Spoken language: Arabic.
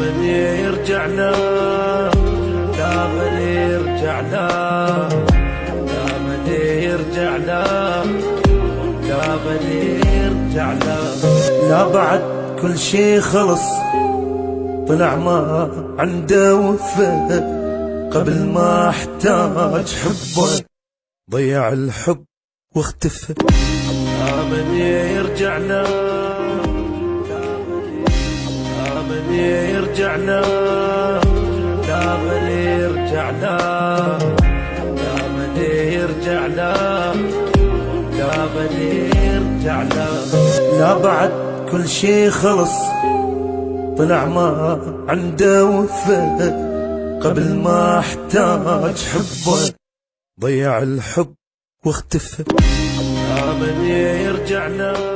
من يرجع لا، لا من يرجع لا، لا من يرجع لا، لا من يرجع لا. لا بعد كل شي خلص، طلع ما عنده وفاء، قبل ما احتاج حبه ضيع الحب واختفى. لا من يرجع لا، لا من يرجع لا، لا من يرجع لا، لا من يرجع لا، لا من يرجع لا. لا بعد كل شي خلص، طلع ما عنده وفاء، قبل ما احتاج حبه ضيع الحب واختفى. لا من يرجع لا.